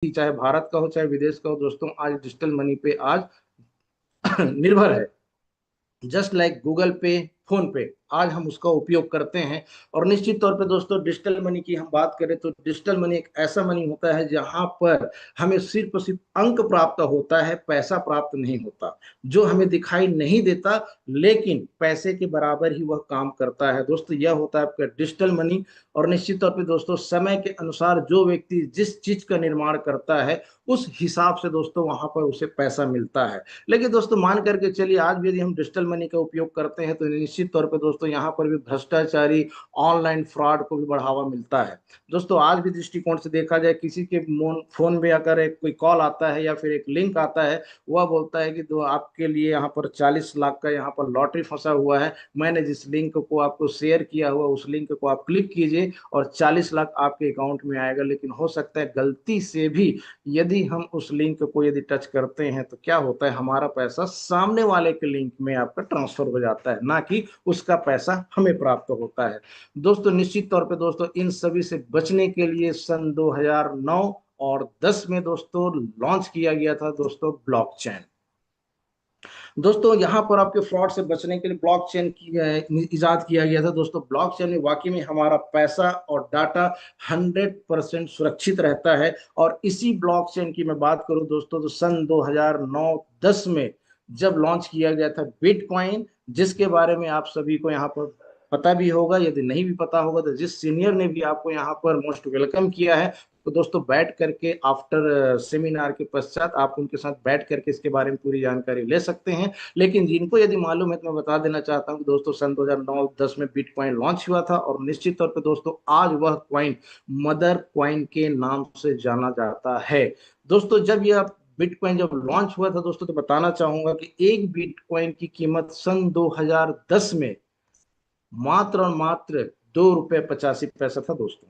चाहे भारत का हो चाहे विदेश का हो दोस्तों, आज डिजिटल मनी पे आज निर्भर है। जस्ट लाइक गूगल पे, फोन पे, आज हम उसका उपयोग करते हैं। और निश्चित तौर पे दोस्तों डिजिटल मनी की हम बात करें तो डिजिटल मनी एक ऐसा मनी होता है जहां पर हमें सिर्फ और सिर्फ अंक प्राप्त होता है, पैसा प्राप्त नहीं होता, जो हमें दिखाई नहीं देता लेकिन पैसे के बराबर ही वह काम करता है दोस्तों। यह होता है आपका डिजिटल मनी। और निश्चित तौर पे दोस्तों समय के अनुसार जो व्यक्ति जिस चीज का निर्माण करता है उस हिसाब से दोस्तों वहां पर उसे पैसा मिलता है। लेकिन दोस्तों मान करके चलिए आज भी यदि हम डिजिटल मनी का उपयोग करते हैं तो निश्चित तौर पे दोस्तों यहाँ पर भी भ्रष्टाचारी ऑनलाइन फ्रॉड को भी बढ़ावा मिलता है। दोस्तों आज भी दृष्टिकोण से देखा जाए, किसी के फोन में अगर एक कोई कॉल आता है या फिर एक लिंक आता है, वह बोलता है कि तो आपके लिए यहाँ पर 40 लाख का यहाँ पर लॉटरी फंसा हुआ है, मैंने जिस लिंक को आपको शेयर किया हुआ उस लिंक को आप क्लिक कीजिए और 40 लाख आपके अकाउंट में आएगा। लेकिन हो सकता है गलती से भी यदि हम उस लिंक को यदि टच करते हैं तो क्या होता है, हमारा पैसा सामने वाले के लिंक में आपका ट्रांसफर हो जाता है, ना कि उसका पैसा हमें प्राप्त होता है। दोस्तों निश्चित तौर पे दोस्तों इन सभी से बचने के लिए सन 2009 और 10 में दोस्तों लॉन्च किया गया था दोस्तों ब्लॉकचेन। दोस्तों यहाँ पर आपके फ्रॉड से बचने के लिए ब्लॉकचेन की इजाद किया गया था दोस्तों। ब्लॉकचेन में वाकई में हमारा पैसा और डाटा 100% सुरक्षित रहता है। और इसी ब्लॉकचेन की मैं बात करूं दोस्तों तो सन 2009-10 में जब लॉन्च किया गया था बिटकॉइन, जिसके बारे में आप सभी को यहाँ पर पता भी होगा, यदि नहीं भी पता होगा तो जिस सीनियर ने भी आपको यहाँ पर मोस्ट वेलकम किया है, तो दोस्तों बैठ करके आफ्टर सेमिनार के पश्चात आप उनके साथ बैठ करके इसके बारे में पूरी जानकारी ले सकते हैं। लेकिन जिनको यदि मालूम है तो मैं बता देना चाहता हूं कि दोस्तों सन 2009-10 में बिटकॉइन लॉन्च हुआ था और निश्चित तौर पे दोस्तों आज वह कॉइन मदर कॉइन के नाम से जाना जाता है। दोस्तों जब यह बिटकॉइन जब लॉन्च हुआ था दोस्तों तो बताना चाहूंगा कि एक बिटकॉइन की कीमत सन 2010 में मात्र और मात्र 2 रुपये 85 पैसा था दोस्तों।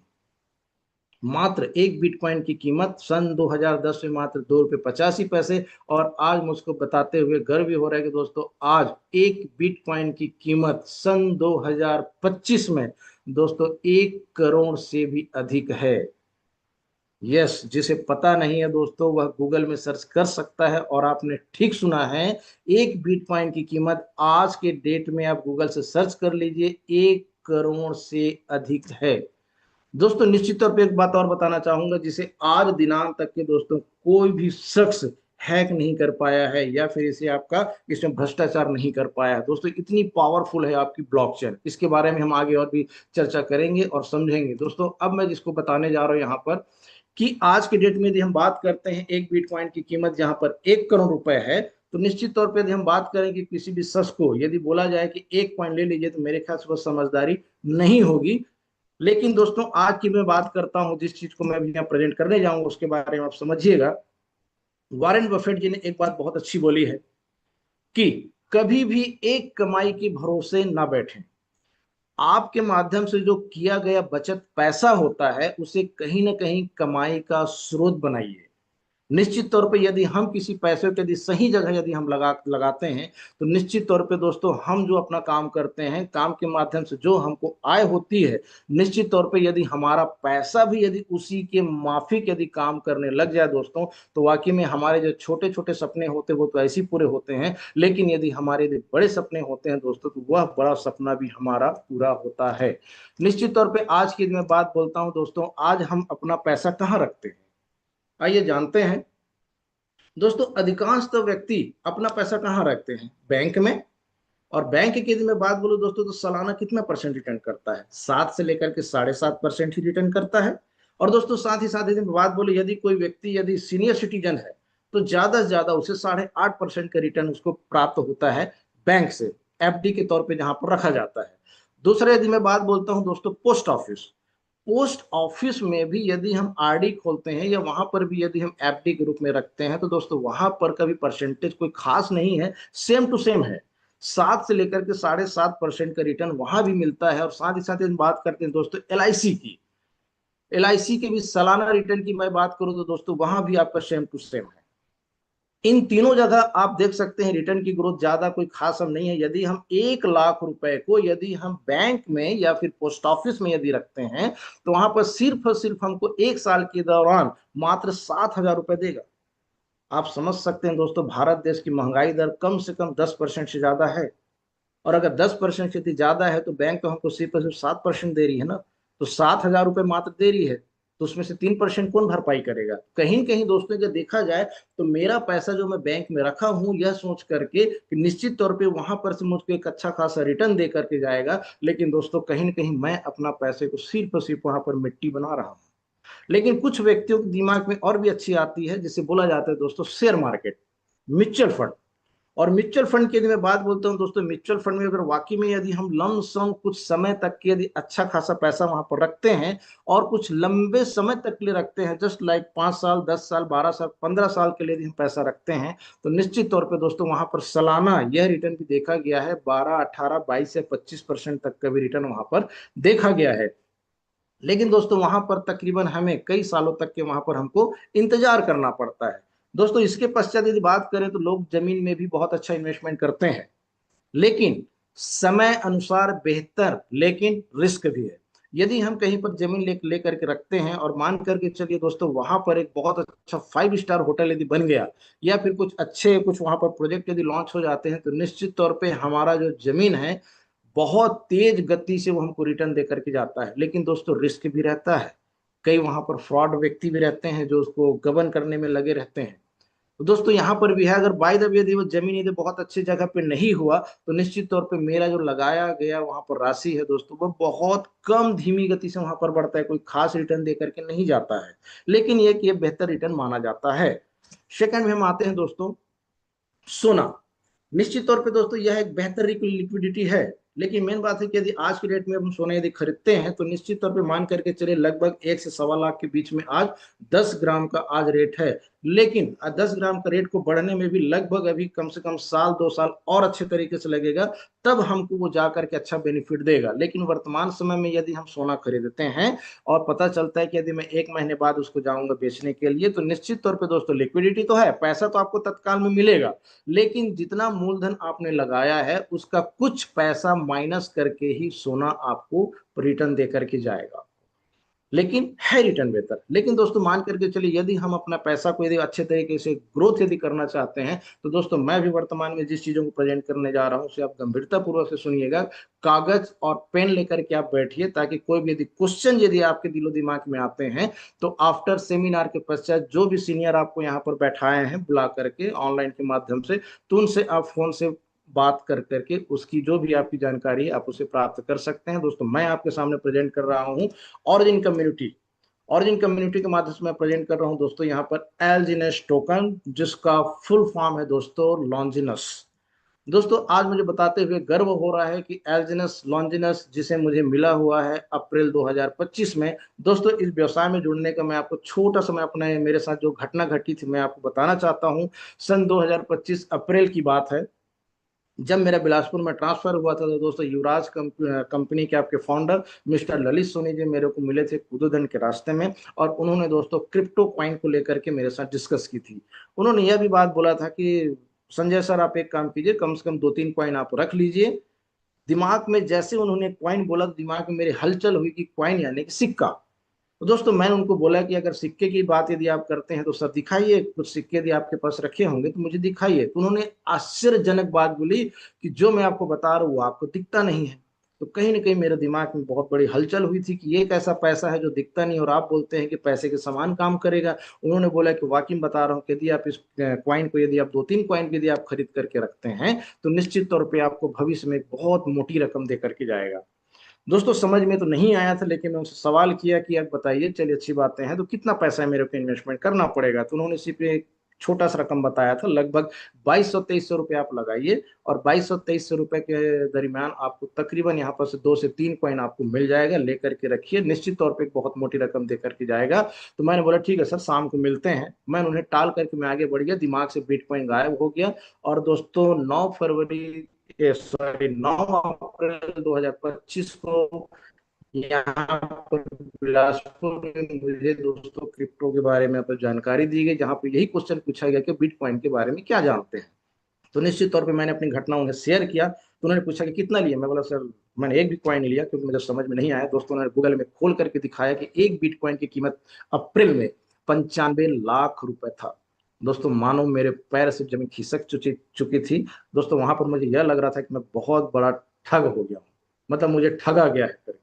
मात्र एक बिटकॉइन की कीमत सन 2010 में मात्र 2 रुपये 85 पैसे। और आज मुझको बताते हुए गर्व भी हो रहा है कि दोस्तों आज एक बिटकॉइन की कीमत सन 2025 में दोस्तों 1 करोड़ से भी अधिक है। यस, जिसे पता नहीं है दोस्तों वह गूगल में सर्च कर सकता है। और आपने ठीक सुना है, एक बिटकॉइन की कीमत आज के डेट में आप गूगल से सर्च कर लीजिए 1 करोड़ से अधिक है। दोस्तों निश्चित तौर पे एक बात और बताना चाहूंगा जिसे आज दिनांक तक के दोस्तों कोई भी शख्स हैक नहीं कर पाया है या फिर इसे आपका इसमें भ्रष्टाचार नहीं कर पाया है। दोस्तों इतनी पावरफुल है आपकी ब्लॉकचेन, इसके बारे में हम आगे और भी चर्चा करेंगे और समझेंगे। दोस्तों अब मैं जिसको बताने जा रहा हूं यहाँ पर कि आज के डेट में यदि हम बात करते हैं एक बिटकॉइन की कीमत जहां पर 1 करोड़ रुपए है, तो निश्चित तौर पर यदि हम बात करें कि किसी भी शख्स को यदि बोला जाए कि एक कॉइन ले लीजिए तो मेरे ख्याल से वह समझदारी नहीं होगी। लेकिन दोस्तों आज की मैं बात करता हूं जिस चीज को मैं अभी यहाँ प्रेजेंट करने जाऊंगा उसके बारे में आप समझिएगा। वॉरेन बफेट जी ने एक बात बहुत अच्छी बोली है कि कभी भी एक कमाई के भरोसे ना बैठें। आपके माध्यम से जो किया गया बचत पैसा होता है उसे कहीं ना कहीं कमाई का स्रोत बनाइए। निश्चित तौर पे यदि हम किसी पैसे को यदि सही जगह यदि हम लगाते हैं तो निश्चित तौर पे दोस्तों हम जो अपना काम करते हैं, काम के माध्यम से जो हमको आय होती है, निश्चित तौर पे यदि हमारा पैसा भी यदि उसी के माफिक यदि काम करने लग जाए दोस्तों, तो वाकई में हमारे जो छोटे छोटे सपने होते हैं वो तो ऐसे ही पूरे होते हैं। लेकिन यदि हमारे यदि बड़े सपने होते हैं दोस्तों तो वह बड़ा सपना भी हमारा पूरा होता है। निश्चित तौर पे आज की मैं बात बोलता हूं दोस्तों, आज हम अपना पैसा कहाँ रखते हैं, आइए जानते हैं। दोस्तों अधिकांश तो व्यक्ति अपना पैसा कहाँ रखते हैं, बैंक में। और बैंक की यदि मैं बात बोलूं दोस्तों तो सालाना कितना परसेंट रिटर्न करता है, 7 से लेकर के 7.5% ही रिटर्न करता है। और दोस्तों साथ ही साथ यदि मैं बात बोलूं यदि कोई व्यक्ति यदि सीनियर सिटीजन है तो ज्यादा से ज्यादा उसे 8.5% का रिटर्न उसको प्राप्त होता है बैंक से, एफडी के तौर पर जहां पर रखा जाता है। दूसरा यदि मैं बात बोलता हूं दोस्तों पोस्ट ऑफिस, पोस्ट ऑफिस में भी यदि हम आरडी खोलते हैं या वहां पर भी यदि हम एफडी के रूप में रखते हैं तो दोस्तों वहां पर का भी परसेंटेज कोई खास नहीं है, सेम टू सेम है। 7 से लेकर के 7.5% का रिटर्न वहां भी मिलता है। और साथ ही साथ हम बात करते हैं दोस्तों एलआईसी की, एलआईसी के भी सालाना रिटर्न की मैं बात करूं तो दोस्तों वहां भी आपका सेम टू सेम है। इन तीनों जगह आप देख सकते हैं रिटर्न की ग्रोथ ज्यादा कोई खास हम नहीं है। यदि हम 1 लाख रुपए को यदि हम बैंक में या फिर पोस्ट ऑफिस में यदि रखते हैं तो वहां पर सिर्फ और सिर्फ हमको 1 साल के दौरान मात्र 7 हजार रुपए देगा। आप समझ सकते हैं दोस्तों, भारत देश की महंगाई दर कम से कम 10% से ज्यादा है। और अगर 10% से ज्यादा है तो बैंक तो हमको सिर्फ और सिर्फ 7% दे रही है ना। तो 7 हजार रुपये मात्र दे रही है, तो उसमें से 3% कौन भरपाई करेगा? कहीं कहीं दोस्तों अगर देखा जाए तो मेरा पैसा जो मैं बैंक में रखा हूं यह सोच करके कि निश्चित तौर पे वहां पर से मुझको एक अच्छा खासा रिटर्न दे करके जाएगा, लेकिन दोस्तों कहीं ना कहीं मैं अपना पैसे को सिर्फ और सिर्फ वहां पर मिट्टी बना रहा हूँ। लेकिन कुछ व्यक्तियों के दिमाग में और भी अच्छी आती है, जिसे बोला जाता है दोस्तों शेयर मार्केट, म्यूचुअल फंड। और म्यूचुअल फंड की यदि मैं बात बोलता हूं दोस्तों, म्यूचुअल फंड में अगर वाकई में यदि हम लम सम कुछ समय तक के यदि अच्छा खासा पैसा वहां पर रखते हैं और कुछ लंबे समय तक के लिए रखते हैं, जस्ट लाइक 5 साल, 10 साल, 12 साल, 15 साल के लिए यदि हम पैसा रखते हैं, तो निश्चित तौर पर दोस्तों वहां पर सालाना यह रिटर्न भी देखा गया है, 12, 18, 22 से 25% तक का भी रिटर्न वहां पर देखा गया है। लेकिन दोस्तों वहां पर तकरीबन हमें कई सालों तक के वहां पर हमको इंतजार करना पड़ता है। दोस्तों इसके पश्चात यदि बात करें तो लोग जमीन में भी बहुत अच्छा इन्वेस्टमेंट करते हैं, लेकिन समय अनुसार बेहतर, लेकिन रिस्क भी है। यदि हम कहीं पर जमीन लेकर के रखते हैं और मान करके चलिए दोस्तों वहां पर एक बहुत अच्छा 5 स्टार होटल यदि बन गया या फिर कुछ अच्छे कुछ वहां पर प्रोजेक्ट यदि लॉन्च हो जाते हैं, तो निश्चित तौर पे हमारा जो जमीन है बहुत तेज गति से वो हमको रिटर्न दे करके जाता है। लेकिन दोस्तों रिस्क भी रहता है, कई वहां पर फ्रॉड व्यक्ति भी रहते हैं जो उसको गबन करने में लगे रहते हैं। तो दोस्तों यहाँ पर भी है, अगर बाय द वे यदि वो जमीन यदि बहुत अच्छी जगह पे नहीं हुआ तो निश्चित तौर पे मेरा जो लगाया गया वहां पर राशि है दोस्तों वो बहुत कम धीमी गति से वहां पर बढ़ता है, कोई खास रिटर्न दे करके नहीं जाता है। लेकिन ये कि ये बेहतर रिटर्न माना जाता है। सेकंड में हम आते हैं दोस्तों सोना। निश्चित तौर पे दोस्तों यह एक बेहतर लिक्विडिटी है, लेकिन मेन बात है कि यदि आज के डेट में हम सोना यदि खरीदते हैं तो निश्चित तौर पे मान करके चले लगभग 1 से 1.25 लाख के बीच में आज 10 ग्राम का आज रेट है। लेकिन 10 ग्राम का रेट को बढ़ने में भी लगभग अभी कम से कम साल 2 साल और अच्छे तरीके से लगेगा, तब हमको वो जा करके अच्छा बेनिफिट देगा। लेकिन वर्तमान समय में यदि हम सोना खरीदते हैं और पता चलता है कि यदि मैं 1 महीने बाद उसको जाऊंगा बेचने के लिए, तो निश्चित तौर पे दोस्तों लिक्विडिटी तो है, पैसा तो आपको तत्काल में मिलेगा, लेकिन जितना मूलधन आपने लगाया है उसका कुछ पैसा माइनस करके ही सोना आपको रिटर्न दे करके जाएगा। लेकिन है रिटर्न बेहतर। लेकिन दोस्तों मान करके चलिए यदि हम अपना पैसा को यदि अच्छे तरीके से ग्रोथ यदि करना चाहते हैं, तो दोस्तों मैं भी वर्तमान में जिस चीजों को प्रेजेंट करने जा रहा हूं उसे आप गंभीरता पूर्वक से सुनिएगा। कागज और पेन लेकर के आप बैठिए, ताकि कोई भी यदि क्वेश्चन यदि आपके दिलो दिमाग में आते हैं तो आफ्टर सेमिनार के पश्चात जो भी सीनियर आपको यहाँ पर बैठाए हैं बुला करके ऑनलाइन के माध्यम से, तो उनसे आप फोन से बात कर करके उसकी जो भी आपकी जानकारी है आप उसे प्राप्त कर सकते हैं। दोस्तों मैं आपके सामने प्रेजेंट कर रहा हूँ ऑरिजिन कम्युनिटी। ऑरिजिन कम्युनिटी के माध्यम से मैं प्रेजेंट कर रहा हूं दोस्तों यहाँ पर एलजीनेस टोकन, जिसका फुल फॉर्म है दोस्तों लॉन्जिनस। दोस्तों आज मुझे बताते हुए गर्व हो रहा है कि एलजीनेस लॉन्जिनस जिसे मुझे मिला हुआ है अप्रैल 2025 में। दोस्तों इस व्यवसाय में जुड़ने का मैं आपको छोटा सा मैं अपने मेरे साथ जो घटना घटी थी मैं आपको बताना चाहता हूँ। सन 2025 अप्रैल की बात है, जब मेरा बिलासपुर में ट्रांसफर हुआ था, तो दोस्तों युवराज कंपनी के आपके फाउंडर मिस्टर ललित सोनी जी मेरे को मिले थे कुदुदन के रास्ते में, और उन्होंने दोस्तों क्रिप्टो कॉइन को लेकर के मेरे साथ डिस्कस की थी। उन्होंने यह भी बात बोला था कि संजय सर आप एक काम कीजिए, कम से कम 2-3 कॉइन आप रख लीजिए। दिमाग में जैसे उन्होंने कॉइन बोला तो दिमाग में मेरे हलचल हुई कि कॉइन यानी कि सिक्का। तो दोस्तों मैंने उनको बोला कि अगर सिक्के की बात यदि आप करते हैं तो सर दिखाइए, कुछ सिक्के यदि आपके पास रखे होंगे तो मुझे दिखाइए। तो उन्होंने आश्चर्यजनक बात बोली कि जो मैं आपको बता रहा हूँ वो आपको दिखता नहीं है। तो कहीं ना कहीं मेरे दिमाग में बहुत बड़ी हलचल हुई थी कि ये एक ऐसा पैसा है जो दिखता नहीं और आप बोलते हैं कि पैसे के समान काम करेगा। उन्होंने बोला कि वाकई में बता रहा हूँ कि यदि आप इस क्वाइन को यदि आप 2-3 कॉइन यदि आप खरीद करके रखते हैं तो निश्चित तौर पर आपको भविष्य में एक बहुत मोटी रकम दे करके जाएगा। दोस्तों समझ में तो नहीं आया था, लेकिन मैं उनसे सवाल किया कि आप बताइए, चलिए अच्छी बातें हैं तो कितना पैसा है मेरे को इन्वेस्टमेंट करना पड़ेगा। तो उन्होंने सिर्फ एक छोटा सा रकम बताया था, लगभग 2200-2300 रुपये आप लगाइए और 2200-2300 रुपये के दरमियान आपको तकरीबन यहाँ पर से 2 से 3 कॉइन आपको मिल जाएगा, लेकर के रखिए, निश्चित तौर पे एक बहुत मोटी रकम दे करके जाएगा। तो मैंने बोला ठीक है सर शाम को मिलते हैं। मैं उन्हें टाल करके मैं आगे बढ़ गया, दिमाग से बिटकॉइन गायब हो गया। और दोस्तों 9 अप्रैल 2025 को यहाँ पर बिलासपुर में मुझे दोस्तों क्रिप्टो के बारे में पर जानकारी दी गई, जहाँ पे यही क्वेश्चन पूछा गया कि बिटकॉइन के बारे में क्या जानते हैं। तो निश्चित तौर पे मैंने अपनी घटना उन्हें शेयर किया, तो उन्होंने पूछा कि कितना लिया। मैं बोला सर मैंने एक बिटकॉइन नहीं लिया, क्योंकि मुझे समझ में नहीं आया। दोस्तों ने गूगल में खोल करके दिखाया कि एक बिटकॉइन की कीमत अप्रैल में 95 लाख रुपए था। दोस्तों मानो मेरे पैर से जमीन खिसक चुकी चुकी थी। दोस्तों वहां पर मुझे यह लग रहा था कि मैं बहुत बड़ा ठग हो गया हूँ, मतलब मुझे ठगा गया है करके।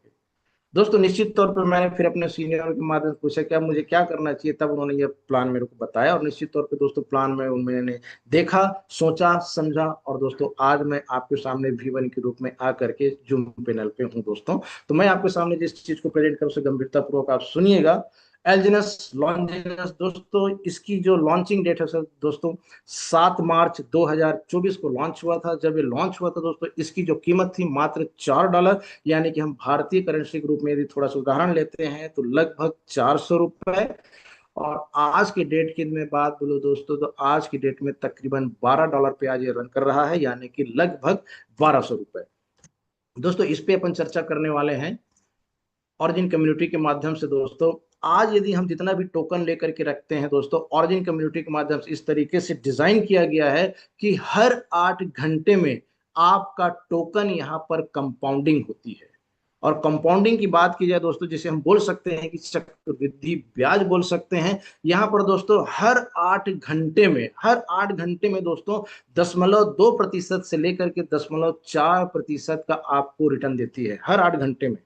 दोस्तों निश्चित तौर पर मैंने फिर अपने सीनियर के माध्यम से पूछा क्या मुझे क्या करना चाहिए, तब उन्होंने ये प्लान मेरे को बताया। और निश्चित तौर पे दोस्तों प्लान में मैंने देखा, सोचा, समझा, और दोस्तों आज मैं आपके सामने V1 के रूप में आकर के जूम पैनल पे हूँ दोस्तों। तो मैं आपके सामने जिस चीज को प्रेजेंट करूँ उसे गंभीरता पूर्वक आप सुनिएगा। एल्जिनस लॉन्जिनस दोस्तों, इसकी जो लॉन्चिंग डेट है सर दोस्तों 7 मार्च 2024 को लॉन्च हुआ था। जब ये लॉन्च हुआ था दोस्तों, इसकी जो कीमत थी मात्र $4, यानी कि हम भारतीय करेंसी के रूप में यदि थोड़ा सा उदाहरण लेते हैं तो लगभग ₹400। और आज के डेट की मैं बात बोलूं दोस्तों, तो आज की डेट में तकरीबन $12 पे आज ये रन कर रहा है, यानी कि लगभग ₹1200। दोस्तों इस पे अपन चर्चा करने वाले हैं ऑरिजिन कम्युनिटी के माध्यम से। दोस्तों आज यदि हम जितना भी टोकन लेकर के रखते हैं दोस्तों, ऑरिजिन कम्युनिटी के माध्यम से इस तरीके से डिजाइन किया गया है कि हर 8 घंटे में आपका टोकन यहाँ पर कंपाउंडिंग होती है। और कंपाउंडिंग की बात की जाए दोस्तों, जिसे हम बोल सकते हैं कि चक्रवृद्धि ब्याज बोल सकते हैं। यहाँ पर दोस्तों हर 8 घंटे में दोस्तों 0.2% से लेकर के 0.4% का आपको रिटर्न देती है हर 8 घंटे में।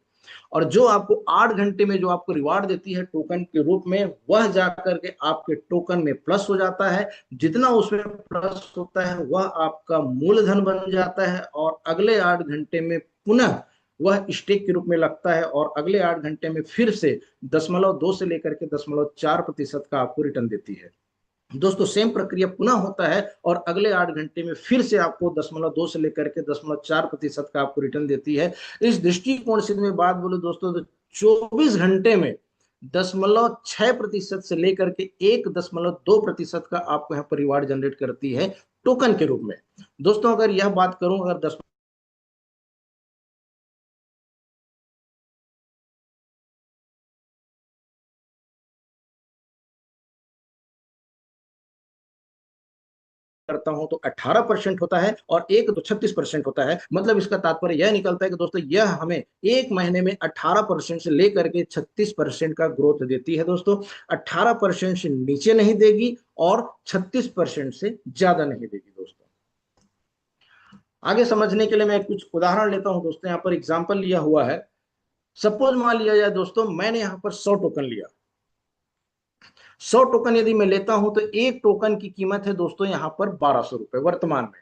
और जो आपको 8 घंटे में जो आपको रिवार्ड देती है टोकन के रूप में, वह जाकर के आपके टोकन में प्लस हो जाता है। जितना उसमें प्लस होता है वह आपका मूलधन बन जाता है, और अगले 8 घंटे में पुनः वह स्टेक के रूप में लगता है, और अगले 8 घंटे में फिर से 0.2 से लेकर के 0.4% का आपको रिटर्न देती है। दोस्तों सेम प्रक्रिया पुनः होता है, और अगले 8 घंटे में फिर से आपको 0.2 से लेकर के 0.4% का आपको रिटर्न देती है। इस दृष्टिकोण से मैं बात बोलूं दोस्तों, तो 24 घंटे में 0.6% से लेकर के 1.2% का आपको यहाँ पर रिवार्ड जनरेट करती है टोकन के रूप में। दोस्तों अगर यह बात करूं, अगर 10 करता हूं तो 18% होता है, और एक तो 36% होता है। मतलब इसका तात्पर्य यह निकलता है कि दोस्तों यह हमें एक महीने में 18% से लेकर के 36% का ग्रोथ देती है। दोस्तों 18% से नीचे नहीं देगी, और 36% से ज्यादा नहीं देगी। दोस्तों आगे समझने के लिए मैं कुछ उदाहरण लेता हूं दोस्तों। यहाँ पर एग्जाम्पल लिया हुआ है। सपोज मान लिया जाए दोस्तों, मैंने यहाँ पर 100 टोकन लिया। 100 टोकन यदि मैं लेता हूं तो एक टोकन की कीमत है दोस्तों यहाँ पर ₹1200 वर्तमान में।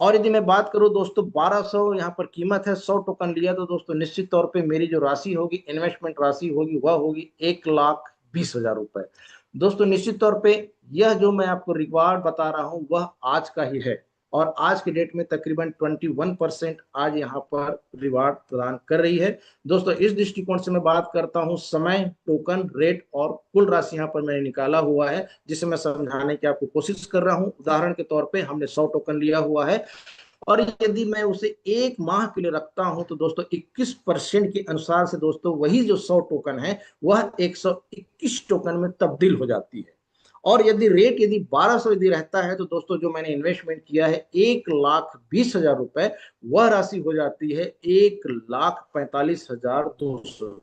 और यदि मैं बात करूं दोस्तों, 1200 यहाँ पर कीमत है, 100 टोकन लिया, तो दोस्तों निश्चित तौर पे मेरी जो राशि होगी, इन्वेस्टमेंट राशि होगी, वह होगी ₹1,20,000। दोस्तों निश्चित तौर पे यह जो मैं आपको रिवार्ड बता रहा हूं वह आज का ही है, और आज के डेट में तकरीबन 21% आज यहाँ पर रिवार्ड प्रदान कर रही है। दोस्तों इस दृष्टिकोण से मैं बात करता हूँ समय, टोकन, रेट और कुल राशि यहाँ पर मैंने निकाला हुआ है, जिसे मैं समझाने की आपको कोशिश कर रहा हूँ। उदाहरण के तौर पे हमने 100 टोकन लिया हुआ है, और यदि मैं उसे एक माह के लिए रखता हूं तो दोस्तों 21% के अनुसार से दोस्तों वही जो 100 टोकन है वह 121 टोकन में तब्दील हो जाती है। और यदि 1200 यदि रहता है तो दोस्तों जो मैंने इन्वेस्टमेंट किया है ₹1,20,000, वह राशि हो जाती है ₹1,45,200।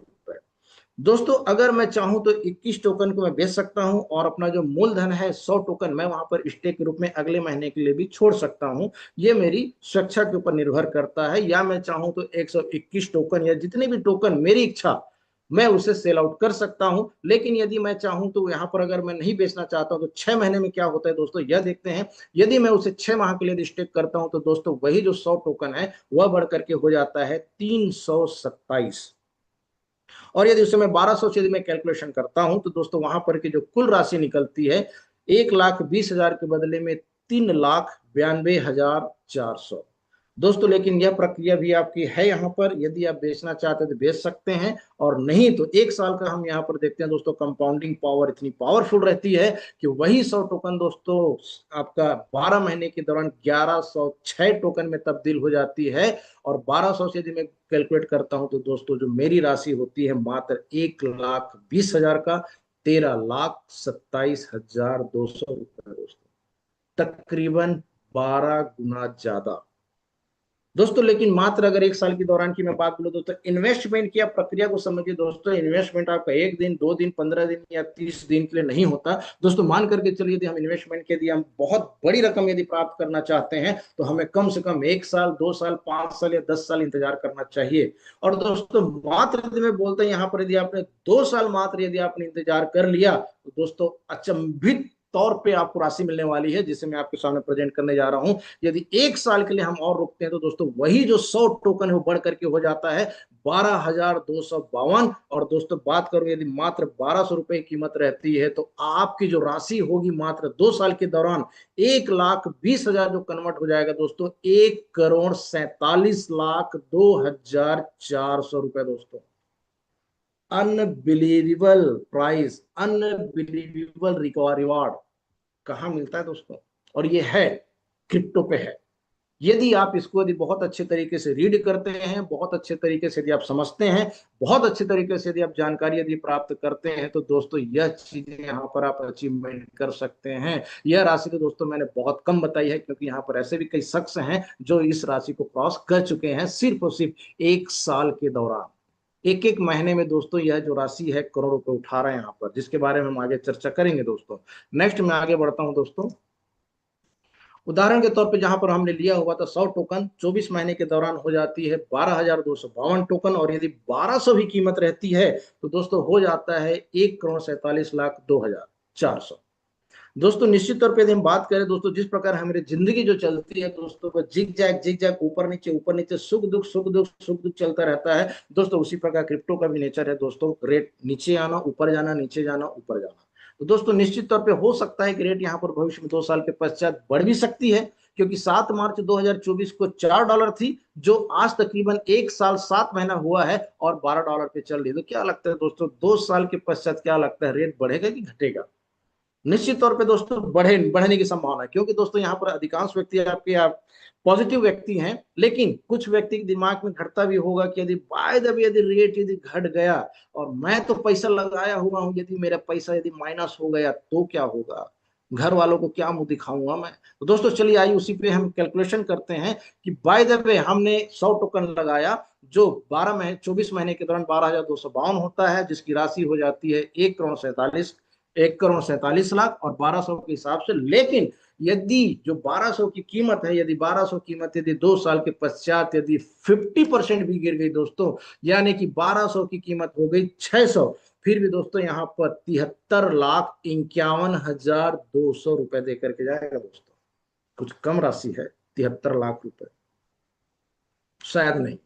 दोस्तों अगर मैं चाहूं तो 21 टोकन को मैं बेच सकता हूं, और अपना जो मूलधन है 100 टोकन मैं वहां पर स्टेक के रूप में अगले महीने के लिए भी छोड़ सकता हूं। ये मेरी स्वेच्छा के ऊपर निर्भर करता है। या मैं चाहूं तो 121 टोकन या जितने भी टोकन मेरी इच्छा, मैं उसे सेल आउट कर सकता हूं। लेकिन यदि मैं चाहूं तो यहाँ पर अगर मैं नहीं बेचना चाहता हूं तो 6 महीने में क्या होता है दोस्तों, यह देखते हैं। यदि मैं उसे 6 माह के लिए स्टेक करता हूं तो दोस्तों वही जो 100 टोकन है वह बढ़ करके हो जाता है 327। और यदि उसे मैं 1200 से यदि मैं कैलकुलेशन करता हूं तो दोस्तों वहां पर की जो कुल राशि निकलती है 1,20,000 के बदले में 3,92,400। दोस्तों लेकिन यह प्रक्रिया भी आपकी है यहाँ पर, यदि आप बेचना चाहते हैं तो बेच सकते हैं, और नहीं तो 1 साल का हम यहाँ पर देखते हैं दोस्तों। कंपाउंडिंग पावर इतनी पावरफुल रहती है कि वही 100 टोकन दोस्तों आपका 12 महीने के दौरान 1106 टोकन में तब्दील हो जाती है। और 1200 से यदि मैं कैलकुलेट करता हूं तो दोस्तों जो मेरी राशि होती है मात्र 1,20,000 का 13,27,200 रुपए दोस्तों, तकरीबन 12 गुना ज्यादा दोस्तों। लेकिन मात्र अगर 1 साल के दौरान की मैं बात बोलूं दोस्तों, इन्वेस्टमेंट की आप प्रक्रिया को समझिए दोस्तों। इन्वेस्टमेंट आपका 1 दिन 2 दिन 15 दिन या 30 दिन के लिए नहीं होता दोस्तों। मान करके चलिए यदि हम इन्वेस्टमेंट के लिए हम बहुत बड़ी रकम यदि प्राप्त करना चाहते हैं तो हमें कम से कम 1 साल 2 साल 5 साल या 10 साल इंतजार करना चाहिए। और दोस्तों मात्र यदि मैं बोलता हूँ यहाँ पर, यदि आपने 2 साल मात्र यदि आपने इंतजार कर लिया तो दोस्तों अचंभित तौर पे आपको राशि मिलने वाली है, जिसे मैं आपके सामने प्रेजेंट करने जा रहा हूं। यदि 1 साल के लिए हम और रुकते हैं तो दोस्तों वही जो 100 टोकन है वो बढ़ करके हो जाता है 12,252। और दोस्तों बात करूं यदि मात्र 1200 रुपए की कीमत रहती है तो आपकी जो राशि होगी मात्र 2 साल के दौरान 1,20,000 जो कन्वर्ट हो जाएगा दोस्तों 1,47,02,400 रुपए दोस्तों। अनबिलीवेबल प्राइस, अनबिलीवेबल रिवॉर्ड कहाँ मिलता है दोस्तों? और ये है क्रिप्टो पे है। यदि आप इसको यदि बहुत अच्छे तरीके से रीड करते हैं, बहुत अच्छे तरीके से यदि आप समझते हैं, बहुत अच्छे तरीके से यदि आप जानकारी यदि प्राप्त करते हैं तो दोस्तों यह चीजें यहाँ पर आप अचीवमेंट कर सकते हैं। यह राशि तो दोस्तों मैंने बहुत कम बताई है, क्योंकि यहाँ पर ऐसे भी कई शख्स हैं जो इस राशि को क्रॉस कर चुके हैं सिर्फ और सिर्फ 1 साल के दौरान। एक एक महीने में दोस्तों यह जो राशि है करोड़ रुपए उठा रहे हैं यहाँ पर, जिसके बारे में हम आगे चर्चा करेंगे दोस्तों। नेक्स्ट मैं आगे बढ़ता हूं दोस्तों। उदाहरण के तौर पे जहां पर हमने लिया हुआ था 100 टोकन 24 महीने के दौरान हो जाती है 12,252 टोकन, और यदि 1200 भी कीमत रहती है तो दोस्तों हो जाता है 1,47,02,400। दोस्तों निश्चित तौर पे यदि हम बात करें दोस्तों, जिस प्रकार हमारी जिंदगी जो चलती है दोस्तों वो जिग जैग ऊपर नीचे सुख दुख चलता रहता है दोस्तों। उसी प्रकार क्रिप्टो का भी नेचर है दोस्तों, रेट नीचे आना ऊपर जाना, नीचे जाना ऊपर जाना। तो दोस्तों निश्चित तौर पे हो सकता है कि रेट यहाँ पर भविष्य में 2 साल के पश्चात बढ़ भी सकती है, क्योंकि 7 मार्च 2024 को $4 थी, जो आज तकरीबन 1 साल 7 महीना हुआ है और $12 पे चल रही है। तो क्या लगता है दोस्तों 2 साल के पश्चात क्या लगता है, रेट बढ़ेगा कि घटेगा? निश्चित तौर पे दोस्तों बढ़ने की संभावना है, क्योंकि दोस्तों यहाँ पर अधिकांश व्यक्ति आपके आप पॉजिटिव व्यक्ति हैं, लेकिन कुछ व्यक्ति के दिमाग में घटता भी होगा कि यदि बाय द वे यदि रेट यदि घट गया और मैं तो पैसा लगाया हुआ हूं, यदि मेरा पैसा यदि माइनस हो गया तो क्या होगा, घर वालों को क्या मुंह दिखाऊंगा मैं। तो दोस्तों चलिए आइए उसी पे हम कैलकुलेशन करते हैं कि बाय द वे हमने 100 टोकन लगाया जो 24 महीने के दौरान 12,252 होता है, जिसकी राशि हो जाती है 1,47,00,000 और 1200 के हिसाब से। लेकिन यदि जो 1200 की कीमत है, यदि 1200 कीमत यदि 2 साल के पश्चात यदि 50% भी गिर गई दोस्तों, यानी कि 1200 की कीमत हो गई 600, फिर भी दोस्तों यहाँ पर 73,51,200 रुपए दे करके जाएगा दोस्तों। कुछ कम राशि है 73 लाख रुपए? शायद नहीं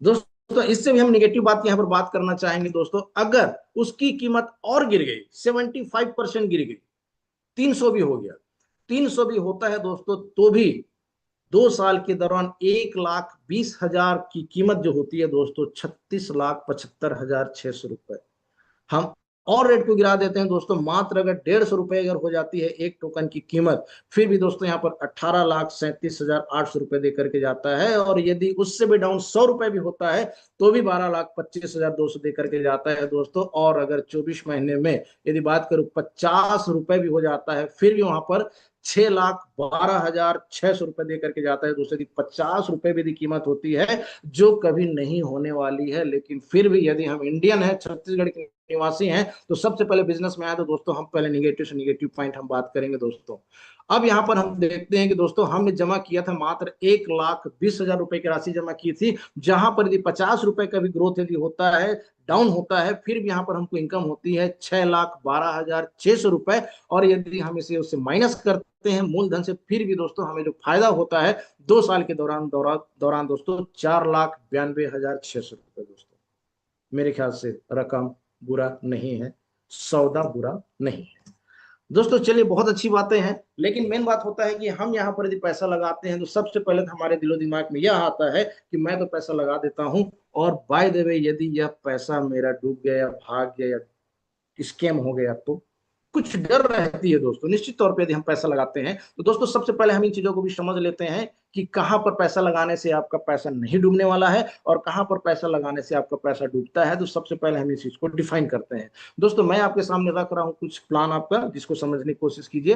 दोस्तों। इससे भी हम निगेटिव बात यहाँ पर बात करना चाहेंगे दोस्तों, अगर उसकी कीमत और गिर गई 75% गिर गई, 300 भी हो गया, 300 भी होता है दोस्तों, तो भी 2 साल के दौरान 1,20,000 की कीमत जो होती है दोस्तों 36,75,600 रुपए। हम और रेट को गिरा देते हैं दोस्तों, मात्र अगर 150 रुपए अगर हो जाती है एक टोकन की कीमत, फिर भी दोस्तों यहाँ पर 18,37,800 रुपए दे करके जाता है। और यदि उससे भी डाउन 100 रुपए भी होता है तो भी 12,25,200 दे करके जाता है दोस्तों। और अगर 24 महीने में यदि बात करूं 50 रुपए भी हो जाता है, फिर भी वहां पर 6,12,600 रुपए दे करके जाता है दोस्तों। 50 रुपए भी कीमत होती है जो कभी नहीं होने वाली है। लेकिन फिर भी यदि हम इंडियन है, छत्तीसगढ़ के निवासी हैं, तो सबसे पहले बिजनेस में आए तो दोस्तों हम पहले निगेटिव से निगेटिव पॉइंट हम बात करेंगे दोस्तों। अब यहाँ पर हम देखते हैं कि दोस्तों हमने जमा किया था मात्र 1,20,000 रुपए की राशि जमा की थी, जहां पर यदि 50 रुपए का भी ग्रोथ यदि होता है, डाउन होता है, फिर भी यहाँ पर हमको इनकम होती है 6,12,600 रुपए। और यदि हम इसे उससे माइनस करते हैं मूलधन से, फिर भी दोस्तों हमें जो फायदा होता है 2 साल के दौरान दोस्तों 4,92,600 रुपए दोस्तों। मेरे ख्याल से रकम बुरा नहीं है, सौदा बुरा नहीं है। दोस्तों चलिए, बहुत अच्छी बातें हैं, लेकिन मेन बात होता है कि हम यहाँ पर यदि पैसा लगाते हैं तो सबसे पहले तो हमारे दिलो दिमाग में यह आता है कि मैं तो पैसा लगा देता हूँ, और बाय द वे यदि यह पैसा मेरा डूब गया, भाग गया, स्कैम हो गया तो कुछ डर रहती है दोस्तों। निश्चित तौर पे यदि हम पैसा लगाते हैं तो दोस्तों सबसे पहले हम इन चीजों को भी समझ लेते हैं कि कहां पर पैसा लगाने से आपका पैसा नहीं डूबने वाला है और कहां पर पैसा लगाने से आपका पैसा डूबता है। तो सबसे पहले हम इस चीज को डिफाइन करते हैं। दोस्तों मैं आपके सामने रख रहा हूं कुछ प्लान आपका, जिसको समझने की कोशिश कीजिए।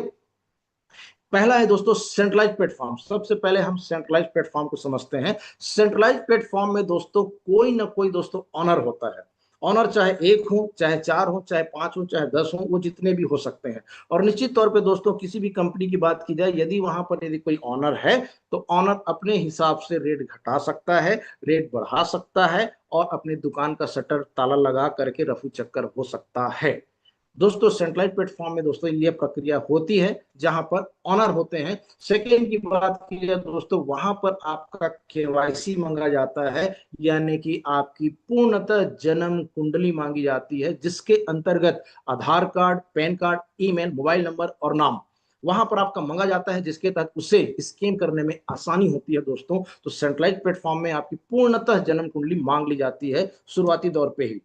पहला है दोस्तों सेंट्रलाइज प्लेटफॉर्म। सबसे पहले हम सेंट्रलाइज प्लेटफॉर्म को समझते हैं। सेंट्रलाइज प्लेटफॉर्म में दोस्तों कोई ना कोई दोस्तों ऑनर होता है। ऑनर चाहे एक हो, चाहे चार हो, चाहे पांच हो, चाहे 10 हो, वो जितने भी हो सकते हैं। और निश्चित तौर पे दोस्तों किसी भी कंपनी की बात की जाए, यदि वहां पर यदि कोई ऑनर है तो ऑनर अपने हिसाब से रेट घटा सकता है, रेट बढ़ा सकता है, और अपनी दुकान का शटर ताला लगा करके रफू चक्कर हो सकता है। दोस्तों सेंट्रलाइज प्लेटफॉर्म में दोस्तों ये प्रक्रिया होती है जहां पर ऑनर होते हैं। सेकेंड की बात की जाए दोस्तों, वहां पर आपका केवाईसी मांगा जाता है, यानी कि आपकी पूर्णतः जन्म कुंडली मांगी जाती है, जिसके अंतर्गत Aadhaar card, PAN card, email, mobile number और नाम वहां पर आपका मांगा जाता है, जिसके तहत उसे स्कैम करने में आसानी होती है दोस्तों। तो सेंट्रलाइज प्लेटफॉर्म में आपकी पूर्णतः जन्म कुंडली मांग ली जाती है शुरुआती दौर पे ही।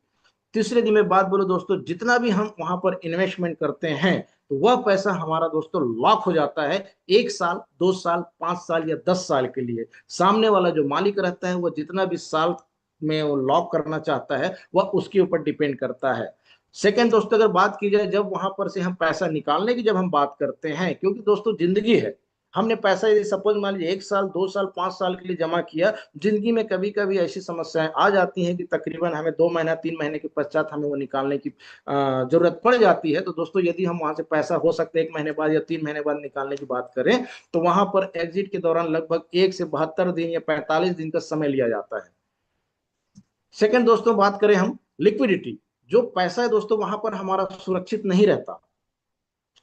तीसरे दिन में बात बोलो दोस्तों, जितना भी हम वहां पर इन्वेस्टमेंट करते हैं तो वह पैसा हमारा दोस्तों लॉक हो जाता है 1 साल, 2 साल, 5 साल या 10 साल के लिए। सामने वाला जो मालिक रहता है वह जितना भी साल में वो लॉक करना चाहता है वह उसके ऊपर डिपेंड करता है। सेकेंड दोस्तों, अगर बात की जाए जब वहां पर से हम पैसा निकालने की जब हम बात करते हैं, क्योंकि दोस्तों जिंदगी है, हमने पैसा यदि सपोज मान लीजिए 1 साल, 2 साल, 5 साल के लिए जमा किया, जिंदगी में कभी कभी ऐसी समस्याएं आ जाती हैं कि तकरीबन हमें 2 महीना, 3 महीने के पश्चात हमें वो निकालने की जरूरत पड़ जाती है। तो दोस्तों यदि हम वहां से पैसा हो सकता है 1 महीने बाद या 3 महीने बाद निकालने की बात करें, तो वहां पर एग्जिट के दौरान लगभग 1 से 72 दिन या 45 दिन का समय लिया जाता है। सेकंड दोस्तों, बात करें हम लिक्विडिटी, जो पैसा है दोस्तों वहां पर हमारा सुरक्षित नहीं रहता।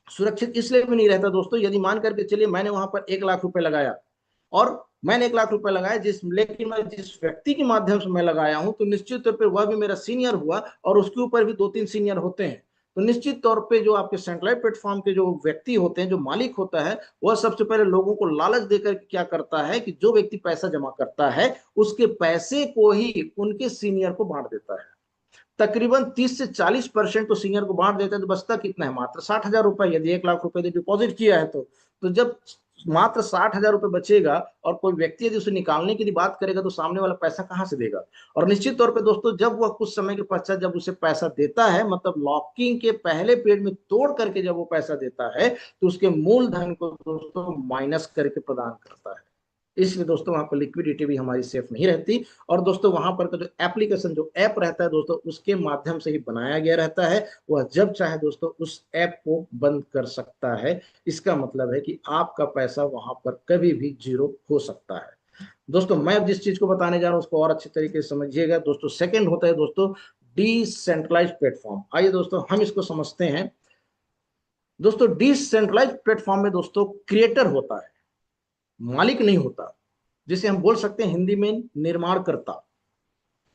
सुरक्षित इसलिए भी नहीं रहता दोस्तों, यदि मान करके चलिए मैंने वहां पर 1 लाख रुपए लगाया, और मैंने 1 लाख रुपए लगाया, लेकिन मैं जिस व्यक्ति के माध्यम से मैं लगाया हूं, तो निश्चित तौर पर वह भी मेरा सीनियर हुआ, और उसके ऊपर भी 2-3 सीनियर होते हैं। तो निश्चित तौर पे जो आपके सेंट्रलाइज प्लेटफॉर्म के जो व्यक्ति होते हैं, जो मालिक होता है, वह सबसे पहले लोगों को लालच देकर क्या करता है कि जो व्यक्ति पैसा जमा करता है उसके पैसे को ही उनके सीनियर को बांट देता है। तकरीबन 30 से 40% तो सीनियर को बांट देते हैं, तो बचता कितना है? मात्र 60,000 रुपए। यदि 1 लाख रुपए डिपॉजिट किया है तो जब मात्र 60,000 रुपए बचेगा और कोई व्यक्ति यदि उसे निकालने की बात करेगा तो सामने वाला पैसा कहां से देगा? और निश्चित तौर पे दोस्तों जब वह कुछ समय के पश्चात जब उसे पैसा देता है, मतलब लॉकिंग के पहले पीरियड में तोड़ करके जब वो पैसा देता है, तो उसके मूलधन को दोस्तों माइनस करके प्रदान करता है। इसलिए दोस्तों वहां पर लिक्विडिटी भी हमारी सेफ नहीं रहती। और दोस्तों वहां पर का जो एप्लीकेशन, जो ऐप रहता है दोस्तों, उसके माध्यम से ही बनाया गया रहता है। वह जब चाहे दोस्तों उस ऐप को बंद कर सकता है। इसका मतलब है कि आपका पैसा वहां पर कभी भी जीरो हो सकता है। दोस्तों मैं अब जिस चीज को बताने जा रहा हूं उसको और अच्छे तरीके से समझिएगा दोस्तों। सेकंड होता है दोस्तों डिसेंट्रलाइज प्लेटफॉर्म। आइए दोस्तों हम इसको समझते हैं। दोस्तों डिसेंट्रलाइज प्लेटफॉर्म में दोस्तों क्रिएटर होता है, मालिक नहीं होता, जिसे हम बोल सकते हैं हिंदी में निर्माण करता।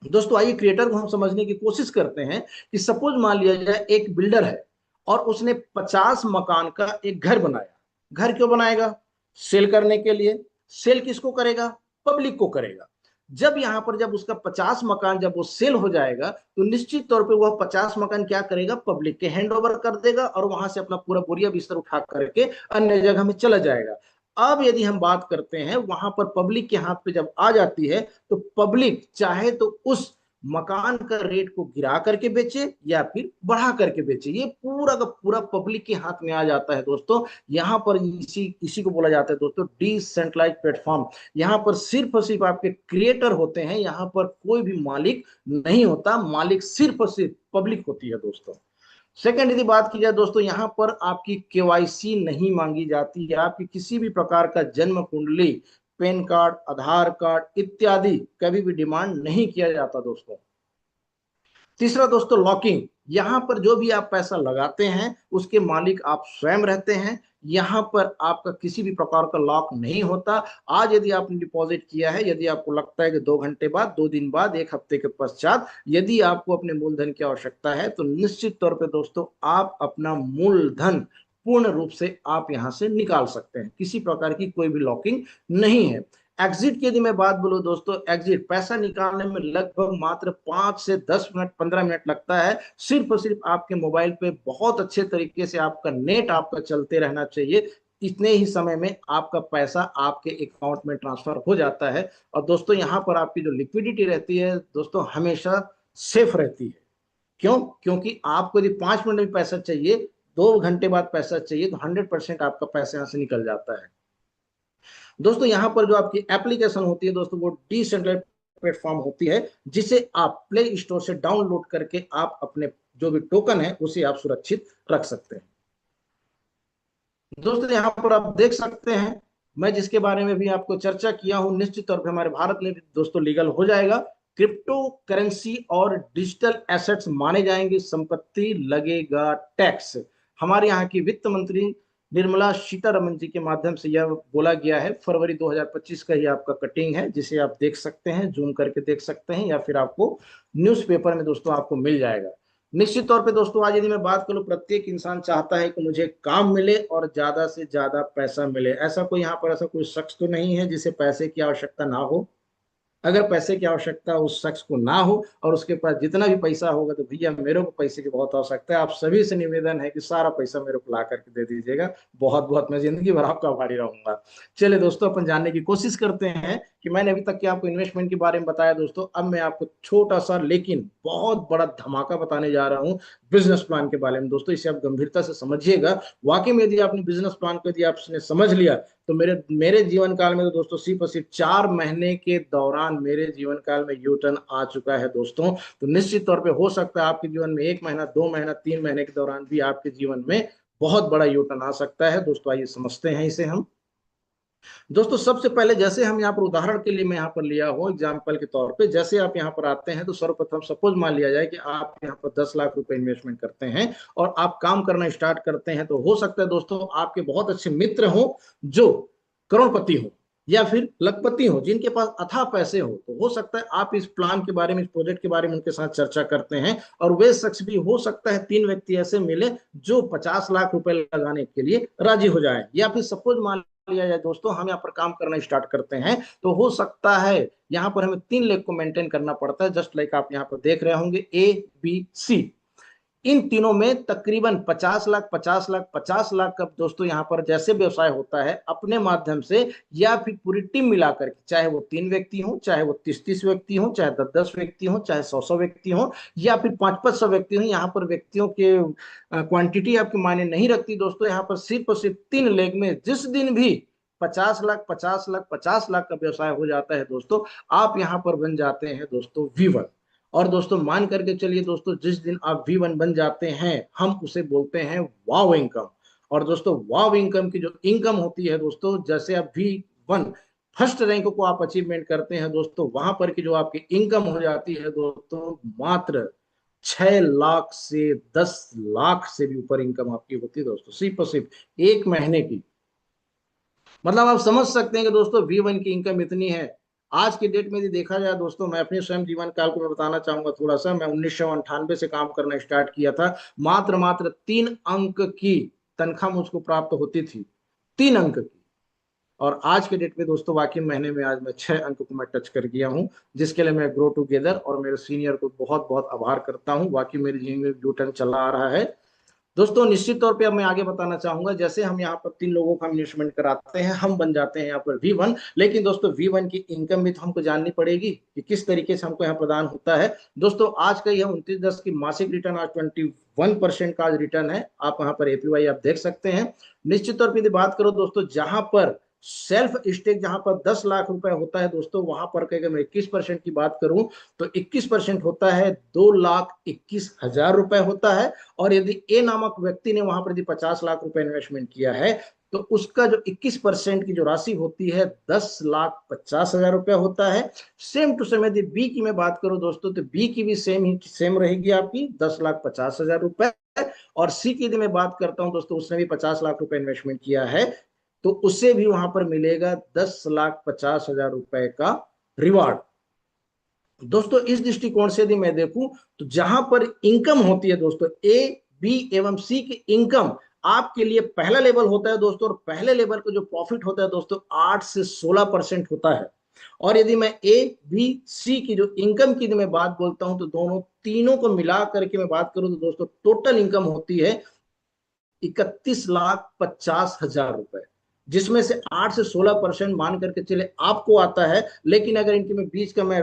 दोस्तों आइए क्रिएटर को हम समझने की कोशिश करते हैं कि सपोज मान लिया जाए एक बिल्डर है और उसने 50 मकान का एक घर बनाया। घर क्यों बनाएगा? सेल करने के लिए। सेल किसको करेगा? पब्लिक को करेगा। जब यहां पर जब उसका 50 मकान जब वो सेल हो जाएगा, तो निश्चित तौर पे वह 50 मकान क्या करेगा? पब्लिक के हैंड ओवर कर देगा, और वहां से अपना पूरा बोरिया बिस्तर उठा करके अन्य जगह में चला जाएगा। अब यदि हम बात करते हैं वहां पर पब्लिक के हाथ पे जब आ जाती है, तो पब्लिक चाहे तो उस मकान का रेट को गिरा करके बेचे या फिर बढ़ा करके बेचे, ये पूरा का पूरा पब्लिक के हाथ में आ जाता है दोस्तों। यहाँ पर इसी इसी को बोला जाता है दोस्तों डिसेंट्रलाइज प्लेटफॉर्म। यहाँ पर सिर्फ और सिर्फ आपके क्रिएटर होते हैं, यहाँ पर कोई भी मालिक नहीं होता। मालिक सिर्फ और सिर्फ पब्लिक होती है दोस्तों। सेकंड यदि बात की जाए दोस्तों, यहाँ पर आपकी केवाईसी नहीं मांगी जाती है। आपकी किसी भी प्रकार का जन्म कुंडली, पैन कार्ड, आधार कार्ड इत्यादि कभी भी डिमांड नहीं किया जाता दोस्तों। तीसरा दोस्तों लॉकिंग। यहाँ पर जो भी आप पैसा लगाते हैं उसके मालिक आप स्वयं रहते हैं। यहाँ पर आपका किसी भी प्रकार का लॉक नहीं होता। आज यदि आपने डिपॉजिट किया है, यदि आपको लगता है कि 2 घंटे बाद, 2 दिन बाद, 1 हफ्ते के पश्चात यदि आपको अपने मूलधन की आवश्यकता है, तो निश्चित तौर पे दोस्तों आप अपना मूलधन पूर्ण रूप से आप यहां से निकाल सकते हैं, किसी प्रकार की कोई भी लॉकिंग नहीं है। एग्जिट की यदि मैं बात बोलूं दोस्तों, एग्जिट पैसा निकालने में लगभग मात्र 5 से 10 मिनट 15 मिनट लगता है। सिर्फ और सिर्फ आपके मोबाइल पे बहुत अच्छे तरीके से आपका नेट आपका चलते रहना चाहिए, इतने ही समय में आपका पैसा आपके अकाउंट में ट्रांसफर हो जाता है। और दोस्तों यहाँ पर आपकी जो लिक्विडिटी रहती है दोस्तों हमेशा सेफ रहती है। क्यों? क्योंकि आपको यदि 5 मिनट में पैसा चाहिए, 2 घंटे बाद पैसा चाहिए, तो 100% आपका पैसा यहाँ से निकल जाता है। दोस्तों यहाँ पर जो आपकी एप्लीकेशन होती है दोस्तों, वो डिसेंट्रलाइज्ड प्लेटफॉर्म होती है, जिसे आप प्ले स्टोर से डाउनलोड करके आप अपने जो भी टोकन है उसे आप सुरक्षित रख सकते हैं। दोस्तों यहाँ पर आप देख सकते हैं, मैं जिसके बारे में भी आपको चर्चा किया हूं, निश्चित तौर पर हमारे भारत में भी दोस्तों लीगल हो जाएगा। क्रिप्टो करेंसी और डिजिटल एसेट्स माने जाएंगे संपत्ति, लगेगा टैक्स। हमारे यहाँ की वित्त मंत्री निर्मला सीतारमन जी के माध्यम से यह बोला गया है। फरवरी 2025 का ही आपका कटिंग है, जिसे आप देख सकते हैं, जूम करके देख सकते हैं, या फिर आपको न्यूज़पेपर में दोस्तों आपको मिल जाएगा। निश्चित तौर पे दोस्तों आज यदि मैं बात करूं, प्रत्येक इंसान चाहता है कि मुझे काम मिले और ज्यादा से ज्यादा पैसा मिले। ऐसा कोई यहाँ पर ऐसा कोई शख्स तो नहीं है जिसे पैसे की आवश्यकता ना हो। अगर पैसे की आवश्यकता उस शख्स को ना हो और उसके पास जितना भी पैसा होगा, तो भैया मेरे को पैसे की बहुत आवश्यकता है, आप सभी से निवेदन है कि सारा पैसा मेरे को ला करके दे दीजिएगा, बहुत बहुत मैं जिंदगी भर आपका आभारी रहूंगा। चलिए दोस्तों, अपन जानने की कोशिश करते हैं कि मैंने अभी तक के आपको इन्वेस्टमेंट के बारे में बताया दोस्तों, अब मैं आपको छोटा सा लेकिन बहुत बड़ा धमाका बताने जा रहा हूँ बिजनेस प्लान के बारे में। दोस्तों इसे आप गंभीरता से समझिएगा। वाकई में यदि आपने बिजनेस प्लान को यदि आपने समझ लिया, तो मेरे मेरे जीवन काल में तो दोस्तों सिर्फ और सिर्फ 4 महीने के दौरान मेरे जीवन काल में यू टर्न आ चुका है दोस्तों। तो निश्चित तौर पे हो सकता है आपके जीवन में 1 महीना, 2 महीना, 3 महीने के दौरान भी आपके जीवन में बहुत बड़ा यू टर्न आ सकता है। दोस्तों आइए समझते हैं इसे हम। दोस्तों सबसे पहले जैसे हम यहाँ पर उदाहरण के लिए मैं यहाँ पर लिया हूँ एग्जाम्पल के तौर पे, जैसे आप यहाँ पर आते हैं तो सर्वप्रथम सपोज मान लिया जाए कि आप यहाँ पर 10 लाख रुपए इन्वेस्टमेंट करते हैं और आप काम करना स्टार्ट करते हैं। तो हो सकता है दोस्तों आपके बहुत अच्छे मित्र हों जो करोड़पति हो या फिर लखपति हो, जिनके पास अथाह पैसे हो। तो हो सकता है आप इस प्लान के बारे में, इस प्रोजेक्ट के बारे में उनके साथ चर्चा करते हैं, और वे शख्स भी हो सकता है 3 व्यक्ति ऐसे मिले जो 50 लाख रुपए लगाने के लिए राजी हो जाए। या फिर सपोज मान लिया जाए दोस्तों हम यहाँ पर काम करना स्टार्ट करते हैं, तो हो सकता है यहाँ पर हमें 3 लेग को मेंटेन करना पड़ता है, जस्ट लाइक आप यहाँ पर देख रहे होंगे ABC। इन तीनों में तकरीबन 50 लाख 50 लाख 50 लाख का दोस्तों यहाँ पर जैसे व्यवसाय होता है अपने माध्यम से, या फिर पूरी टीम मिलाकर के, चाहे वो 3 व्यक्ति हो, चाहे वो 30-30 व्यक्ति हो, चाहे 10-10 व्यक्ति हो, चाहे 100-100 व्यक्ति हो, या फिर 5-5 व्यक्ति हो। यहाँ पर व्यक्तियों के क्वांटिटी आपके मायने नहीं रखती दोस्तों। यहाँ पर सिर्फ और सिर्फ 3 लेग में जिस दिन भी 50 लाख 50 लाख 50 लाख का व्यवसाय हो जाता है दोस्तों, आप यहाँ पर बन जाते हैं दोस्तों V1। और दोस्तों मान करके चलिए दोस्तों, जिस दिन आप V1 बन जाते हैं हम उसे बोलते हैं वाव इनकम। और दोस्तों वाव इनकम की जो इनकम होती है दोस्तों, जैसे आप V1 फर्स्ट रैंक को आप अचीवमेंट करते हैं दोस्तों, वहां पर की जो आपकी इनकम हो जाती है दोस्तों, मात्र 6 लाख से 10 लाख से भी ऊपर इनकम आपकी होती है दोस्तों, सिर्फ और सिर्फ 1 महीने की। मतलब आप समझ सकते हैं कि दोस्तों V1 की इनकम इतनी है। आज की डेट में यदि देखा जाए दोस्तों, मैं अपने स्वयं जीवन काल को मैं बताना चाहूंगा थोड़ा सा। मैं 1998 से काम करना स्टार्ट किया था। मात्र मात्र 3 अंक की तनख्वाह मुझको प्राप्त होती थी, 3 अंक की। और आज के डेट में दोस्तों वाकई महीने में आज मैं 6 अंक को मैं टच कर गया हूं, जिसके लिए मैं ग्रो टुगेदर और मेरे सीनियर को बहुत बहुत आभार करता हूं। वाकई मेरे जीवन में यू टर्न चला आ रहा है दोस्तों। निश्चित तौर पे अब मैं आगे बताना चाहूंगा, जैसे हम यहाँ पर 3 लोगों का इन्वेस्टमेंट कराते हैं, हम बन जाते हैं यहाँ पर V1। लेकिन दोस्तों V1 की इनकम भी तो हमको जाननी पड़ेगी कि किस तरीके से हमको यहाँ प्रदान होता है। दोस्तों आज का यह 29/10 की मासिक रिटर्न आज 21% का आज रिटर्न है। आप यहाँ पर APY आप देख सकते हैं। निश्चित तौर पर यदि बात करो दोस्तों, जहां पर सेल्फ स्टेक जहां पर 10 लाख रुपए होता है दोस्तों, वहां पर अगर मैं 21% की बात करूं तो 21% होता है 2,21,000 रुपए होता है। और यदि ए नामक व्यक्ति ने वहां पर यदि 50 लाख रुपए इन्वेस्टमेंट किया है, तो उसका जो 21% की जो राशि होती है 10,50,000 रुपया होता है। सेम टू सेम यदि बी की मैं बात करूं दोस्तों, तो बी की भी सेम रहेगी आपकी 10,50,000 रुपए। और सी की यदि मैं बात करता हूं दोस्तों, उसने भी 50 लाख रुपए इन्वेस्टमेंट किया है, तो उसे भी वहां पर मिलेगा 10,50,000 रुपए का रिवार्ड। दोस्तों इस दृष्टिकोण से यदि मैं देखूं, तो जहां पर इनकम होती है दोस्तों, A, B एवं C की इनकम आपके लिए पहला लेवल होता है दोस्तों, और पहले लेवल का जो प्रॉफिट होता है दोस्तों 8 से 16% होता है। और यदि मैं ए बी सी की जो इनकम की मैं बात बोलता हूं, तो दोनों तीनों को मिला करके मैं बात करूं तो दोस्तों टोटल इनकम होती है 31,50,000 रुपए, जिसमें से 8 से 16% मान करके चले आपको आता है। लेकिन अगर इनके में बीच का मैं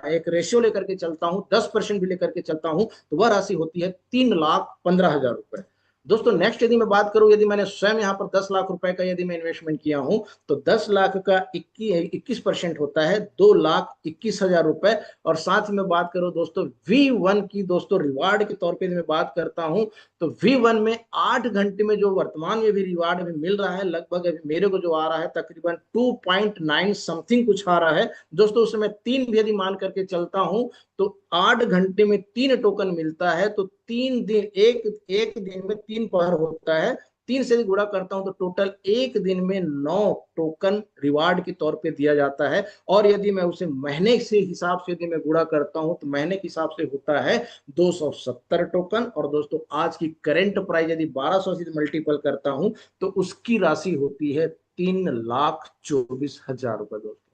एक रेशियो लेकर के चलता हूं, 10% भी लेकर के चलता हूं, तो वह राशि होती है 3,15,000 रुपए। दोस्तों नेक्स्ट यदि मैं बात करूं, यदि मैंने स्वयं यहाँ पर 10 लाख रुपए का यदि मैं इन्वेस्टमेंट किया हूं, तो 10 लाख का 21% होता है 2,21,000 रुपए। और साथ में बात करूं दोस्तों V1 की, दोस्तों रिवार्ड के तौर पे मैं बात करता हूं, तो V1 में 8 घंटे में जो वर्तमान में भी रिवार्ड में मिल रहा है, लगभग अभी मेरे को जो आ रहा है तकरीबन 2.9 समथिंग कुछ आ रहा है दोस्तों। उसमें मैं 3 भी यदि मान करके चलता हूं, तो 8 घंटे में 3 टोकन मिलता है, तो 3 दिन, एक एक दिन में 3 पहर होता है, 3 से यदि गुणा करता हूं तो टोटल एक दिन में 9 टोकन रिवार्ड के तौर पे दिया जाता है। और यदि मैं उसे महीने से हिसाब से यदि मैं गुणा करता हूं, तो महीने के हिसाब से होता है 270 टोकन। और दोस्तों आज की करंट प्राइस यदि 1200 से मल्टीपल करता हूं, तो उसकी राशि होती है 3,24,000 रुपए दोस्तों।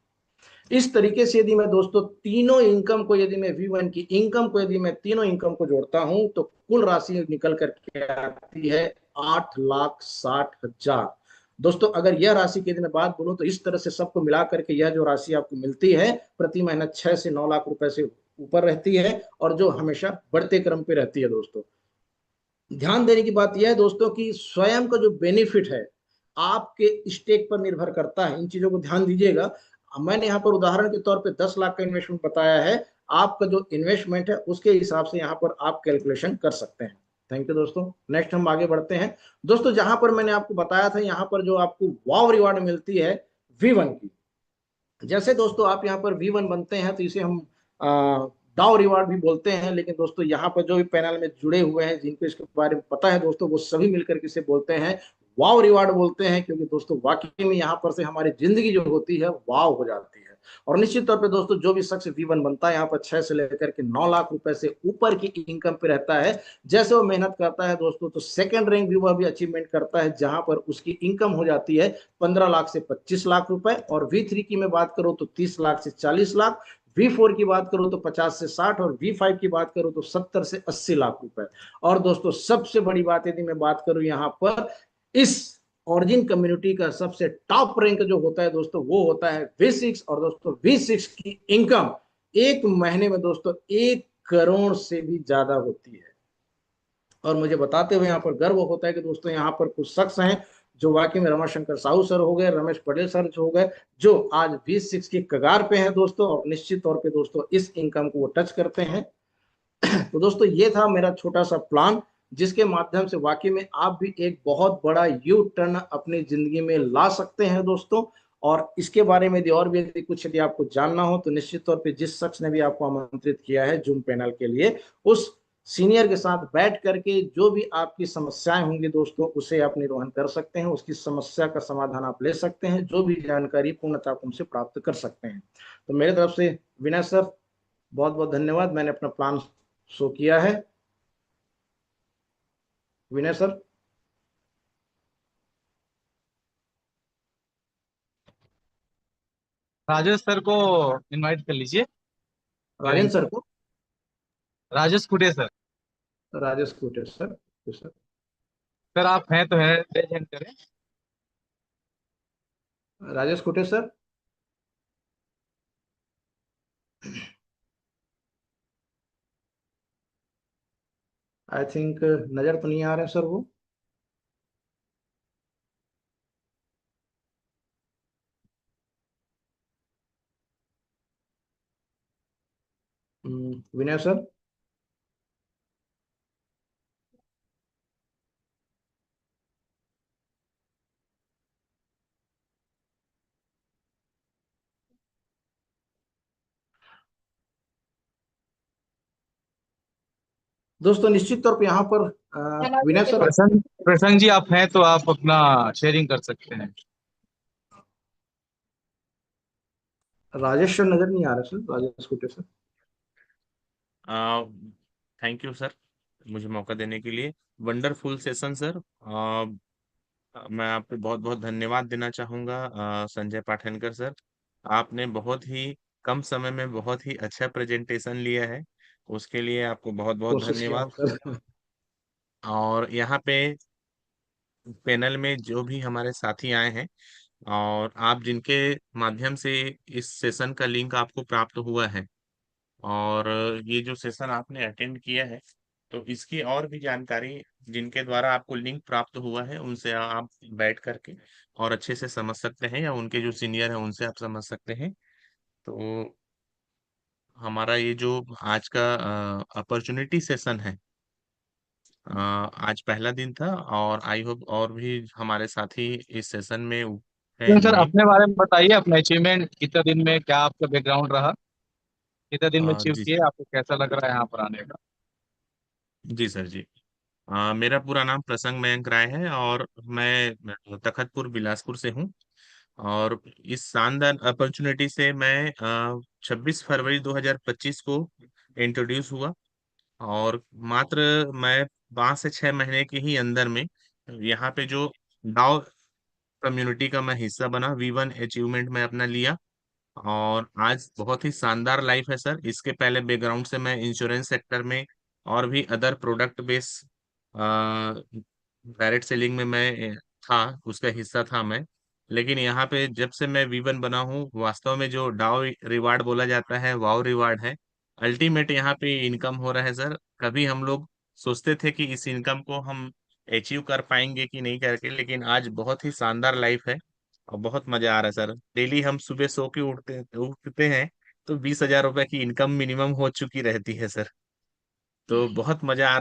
इस तरीके से यदि मैं दोस्तों तीनों इनकम को, यदि मैं V1 की इनकम को, यदि मैं तीनों इनकम को जोड़ता हूं, तो कुल राशि निकल करके आती है 8,60,000 दोस्तों। अगर यह राशि की यदि मैं बात बोलूं, तो इस तरह से सबको मिला करके यह जो राशि आपको मिलती है प्रति महीना 6 से 9 लाख रुपए से ऊपर रहती है, और जो हमेशा बढ़ते क्रम पे रहती है दोस्तों। ध्यान देने की बात यह है दोस्तों कि स्वयं का जो बेनिफिट है आपके स्टेक पर निर्भर करता है। इन चीजों को ध्यान दीजिएगा। मैंने यहाँ पर उदाहरण के तौर पे 10 लाख का इन्वेस्टमेंट बताया है, आपका जो इन्वेस्टमेंट है उसके हिसाब से यहाँ पर आप कैलकुलेशन कर सकते हैं। थैंक यू दोस्तों। नेक्स्ट हम आगे बढ़ते हैं दोस्तों। जहां पर मैंने आपको बताया था, यहाँ पर जो आपको वाव रिवार्ड मिलती है V1 की, जैसे दोस्तों आप यहाँ पर V1 बनते हैं, तो इसे हम डाउ रिवार्ड भी बोलते हैं। लेकिन दोस्तों यहाँ पर जो भी पैनल में जुड़े हुए हैं, जिनको इसके बारे में पता है दोस्तों, वो सभी मिलकर के इसे बोलते हैं वाव रिवार्ड बोलते हैं। क्योंकि दोस्तों वाकई में यहाँ पर से हमारी जिंदगी जो होती है वाव हो जाती है। और निश्चित तौर पे दोस्तों जो भी शख्स V1 बनता है, यहाँ पर 6 से लेकर के 9 लाख रुपए से ऊपर की इनकम पे रहता है, जैसे वो मेहनत करता है दोस्तों, तो सेकंड रैंक भी वह भी अचीवमेंट करता है, जहां पर उसकी इनकम हो जाती है 15 लाख से 25 लाख रुपए। और V3 की मैं बात करूं तो 30 लाख से 40 लाख, V4 की बात करूं तो 50 से 60, और V5 की बात करूं तो 70 से 80 लाख रुपए। और दोस्तों सबसे बड़ी बात यदि मैं बात करूं यहाँ पर, इस ऑरिजिन कम्युनिटी का सबसे टॉप रैंक जो होता है दोस्तों, वो होता है V6। और दोस्तों V6 की इनकम एक महीने में दोस्तों 1 करोड़ से भी ज्यादा होती है। और मुझे बताते हुए यहाँ पर गर्व होता है कि दोस्तों यहाँ पर कुछ शख्स हैं जो वाकई में रमाशंकर साहू सर हो गए, रमेश पटेल सर जो हो गए, जो आज V6 की कगार पे हैं दोस्तों, और निश्चित तौर पे दोस्तों इस इनकम को वो टच करते हैं। तो दोस्तों ये था मेरा छोटा सा प्लान, जिसके माध्यम से वाकई में आप भी एक बहुत बड़ा यू टर्न अपनी जिंदगी में ला सकते हैं दोस्तों। और इसके बारे में यदि और भी यदि कुछ यदि आपको जानना हो, तो निश्चित तौर पे जिस शख्स ने भी आपको आमंत्रित किया है जूम पैनल के लिए, उस सीनियर के साथ बैठ करके जो भी आपकी समस्याएं होंगी दोस्तों, उसे आप निर्वहन कर सकते हैं, उसकी समस्या का समाधान आप ले सकते हैं, जो भी जानकारी पूर्णतः आप उनसे प्राप्त कर सकते हैं। तो मेरे तरफ से विनय सर बहुत बहुत धन्यवाद। मैंने अपना प्लान शो किया है। विनय सर। राजेश सर को इनवाइट कर लीजिए। शेयरिंग राजेंद्र के सर लिए। को। Rajesh Kute sir. Rajesh Kotesh sir. Sir. Sir आप हैं तो है, रेज हैंड करें। Rajesh Kotesh sir. I think नजर तो नहीं आ रहे सर वो। विनय सर। दोस्तों निश्चित तौर पे यहाँ पर विनय सर। प्रसन्न प्रसन्न जी आप हैं तो आप अपना शेयरिंग कर सकते हैं। राजेश सर नजर नहीं आ रहे sir, Rajesh Kotesh sir. Thank you sir. मुझे मौका देने के लिए। Wonderful session sir. मैं आपको बहुत बहुत धन्यवाद देना चाहूँगा संजय पाठनकर सर। आपने बहुत ही कम समय में बहुत ही अच्छा प्रेजेंटेशन लिया है, उसके लिए आपको बहुत बहुत कोशिश किया हूँ धन्यवाद। सर। और यहाँ पे पैनल में जो भी हमारे साथी आए हैं और आप जिनके माध्यम से इस सेशन का लिंक आपको प्राप्त हुआ है, और ये जो सेशन आपने अटेंड किया है, तो इसकी और भी जानकारी जिनके द्वारा आपको लिंक प्राप्त हुआ है उनसे आप बैठ करके और अच्छे से समझ सकते हैं, या उनके जो सीनियर हैं उनसे आप समझ सकते हैं। तो हमारा ये जो आज का अपॉर्चुनिटी सेशन है, आज पहला दिन था, और आई होप और भी हमारे साथी इस सेशन में हैं सर ज्वाइन। अपने बारे में बताइए, अपना अचीवमेंट कितना दिन में, क्या आपका बैकग्राउंड रहा, कितना दिन में अचीव जी किए, आपको कैसा लग रहा है यहाँ पर आने का? जी सर जी। मेरा पूरा नाम प्रसंग मयंक राय है, और मैं तखतपुर बिलासपुर से हूँ। और इस शानदार अपॉर्चुनिटी से मैं 26 फरवरी 2025 को इंट्रोड्यूस हुआ, और मात्र मैं 5 से 6 महीने के ही अंदर में यहाँ पे जो डाउ कम्युनिटी का मैं हिस्सा बना, V1 अचीवमेंट में अपना लिया। और आज बहुत ही शानदार लाइफ है सर। इसके पहले बैकग्राउंड से मैं इंश्योरेंस सेक्टर में और भी other product base direct selling में मैं था, उसका हिस्सा था मैं। लेकिन यहाँ पे जब से मैं V1 बना हूँ, वास्तव में जो डाउ रिवार्ड बोला जाता है, वाव रिवार्ड है। अल्टीमेट यहाँ पे इनकम हो रहा है सर। कभी हम लोग सोचते थे कि इस इनकम को हम अचीव कर पाएंगे कि नहीं करके, लेकिन आज बहुत ही शानदार लाइफ है और बहुत मजा आ रहा है सर। डेली हम सुबह सो के उठते हैं तो 20,000 रुपए की इनकम मिनिमम हो चुकी रहती है सर। तो बहुत मजा आ रहा है।